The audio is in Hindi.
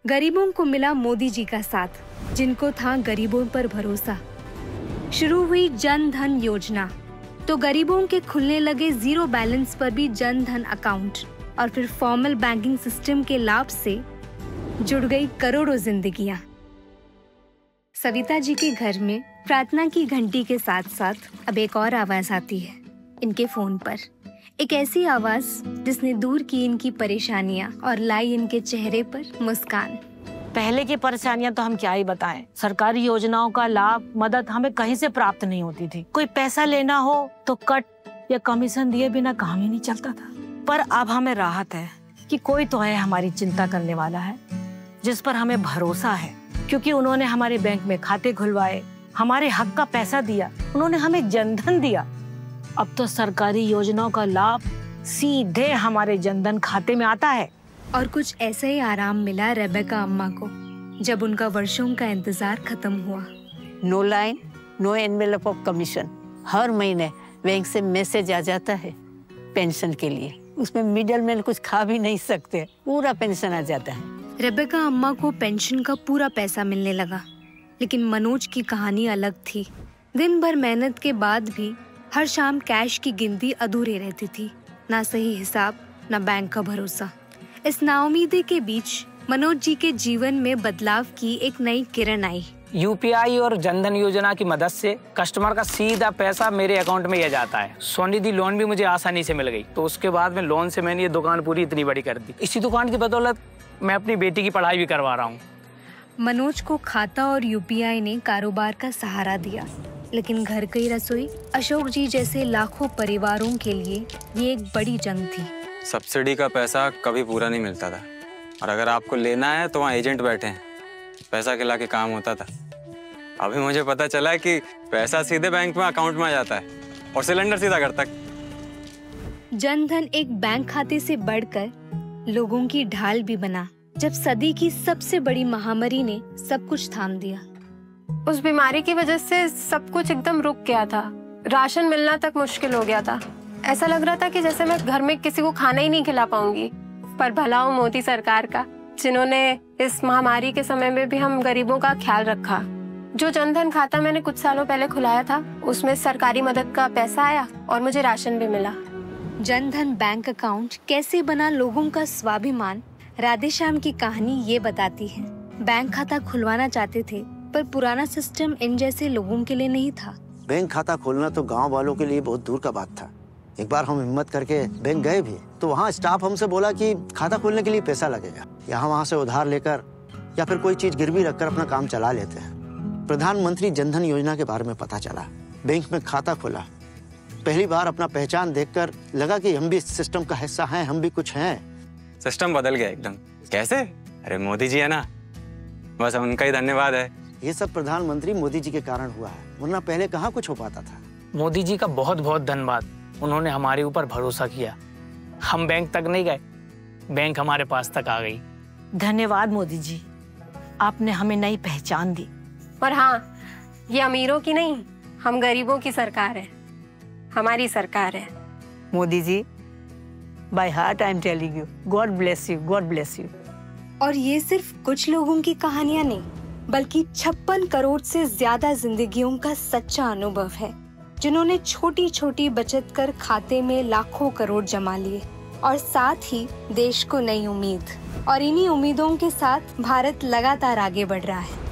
गरीबों को मिला मोदी जी का साथ, जिनको था गरीबों पर भरोसा। शुरू हुई जन धन योजना, तो गरीबों के खुलने लगे जीरो बैलेंस पर भी जन धन अकाउंट, और फिर फॉर्मल बैंकिंग सिस्टम के लाभ से जुड़ गई करोड़ों जिंदगियां। सविता जी के घर में प्रार्थना की घंटी के साथ साथ अब एक और आवाज आती है इनके फोन पर। एक ऐसी आवाज जिसने दूर की इनकी परेशानियां और लाई इनके चेहरे पर मुस्कान। पहले की परेशानियां तो हम क्या ही बताएं। सरकारी योजनाओं का लाभ, मदद हमें कहीं से प्राप्त नहीं होती थी। कोई पैसा लेना हो तो कट या कमीशन दिए बिना काम ही नहीं चलता था। पर अब हमें राहत है कि कोई तो है हमारी चिंता करने वाला है, जिस पर हमें भरोसा है, क्योंकि उन्होंने हमारे बैंक में खाते खुलवाए, हमारे हक का पैसा दिया, उन्होंने हमें जनधन दिया। अब तो सरकारी योजनाओं का लाभ सीधे हमारे जनधन खाते में आता है। और कुछ ऐसा ही आराम मिला रेबेका अम्मा को जब उनका वर्षों का इंतजार खत्म हुआ। No line, no envelope of commission. हर महीने बैंक से मैसेज आ जाता है पेंशन के लिए। उसमें मिडिल मैन कुछ खा भी नहीं सकते, पूरा पेंशन आ जाता है। रेबेका अम्मा को पेंशन का पूरा पैसा मिलने लगा, लेकिन मनोज की कहानी अलग थी। दिन भर मेहनत के बाद भी हर शाम कैश की गिनती अधूरी रहती थी। ना सही हिसाब, ना बैंक का भरोसा। इस नाउमीदी के बीच मनोज जी के जीवन में बदलाव की एक नई किरण आई। यूपीआई और जनधन योजना की मदद से कस्टमर का सीधा पैसा मेरे अकाउंट में आ जाता है। स्वनिधि लोन भी मुझे आसानी से मिल गई, तो उसके बाद में लोन से मैंने ये दुकान पूरी इतनी बड़ी कर दी। इसी दुकान की बदौलत मैं अपनी बेटी की पढ़ाई भी करवा रहा हूँ। मनोज को खाता और यूपीआई ने कारोबार का सहारा दिया, लेकिन घर की रसोई अशोक जी जैसे लाखों परिवारों के लिए ये एक बड़ी जंग थी। सब्सिडी का पैसा कभी पूरा नहीं मिलता था, और अगर आपको लेना है तो वहाँ एजेंट बैठे हैं, पैसा खिला के काम होता था। अभी मुझे पता चला है कि पैसा सीधे बैंक में अकाउंट में आ जाता है और सिलेंडर सीधा घर तक। जनधन एक बैंक खाते से बढ़कर लोगों की ढाल भी बना, जब सदी की सबसे बड़ी महामारी ने सब कुछ थाम दिया। उस बीमारी की वजह से सब कुछ एकदम रुक गया था। राशन मिलना तक मुश्किल हो गया था। ऐसा लग रहा था कि जैसे मैं घर में किसी को खाना ही नहीं खिला पाऊंगी। पर भला हो मोदी सरकार का, जिन्होंने इस महामारी के समय में भी हम गरीबों का ख्याल रखा। जो जनधन खाता मैंने कुछ सालों पहले खुलाया था, उसमें सरकारी मदद का पैसा आया और मुझे राशन भी मिला। जनधन बैंक अकाउंट कैसे बना लोगों का स्वाभिमान, राधेश्याम की कहानी ये बताती है। बैंक खाता खुलवाना चाहते थे, पर पुराना सिस्टम इन जैसे लोगों के लिए नहीं था। बैंक खाता खोलना तो गांव वालों के लिए बहुत दूर का बात था। एक बार हम हिम्मत करके बैंक गए भी, तो वहाँ स्टाफ हमसे बोला कि खाता खोलने के लिए पैसा लगेगा, यहाँ वहाँ से उधार लेकर या फिर कोई चीज गिरवी रखकर अपना काम चला लेते हैं। प्रधानमंत्री जनधन योजना के बारे में पता चला, बैंक में खाता खोला। पहली बार अपना पहचान देखकर लगा कि हम भी सिस्टम का हिस्सा हैं, हम भी कुछ हैं। सिस्टम बदल गया एकदम। कैसे? अरे मोदी जी है ना, बस उनका ही धन्यवाद है। ये सब प्रधानमंत्री मोदी जी के कारण हुआ है, वरना पहले कहाँ कुछ हो पाता था। मोदी जी का बहुत बहुत धन्यवाद, उन्होंने हमारे ऊपर भरोसा किया। हम बैंक तक नहीं गए, बैंक हमारे पास तक आ गई। धन्यवाद मोदी जी, आपने हमें नई पहचान दी। और हाँ, ये अमीरों की नहीं, हम गरीबों की सरकार है, हमारी सरकार है। Modi ji, by heart I am telling you, God bless you, God bless you. और ये सिर्फ कुछ लोगों की कहानियां नहीं, बल्कि 56 करोड़ से ज्यादा जिंदगियों का सच्चा अनुभव है, जिन्होंने छोटी छोटी बचत कर खाते में लाखों करोड़ जमा लिए, और साथ ही देश को नई उम्मीद। और इन्हीं उम्मीदों के साथ भारत लगातार आगे बढ़ रहा है।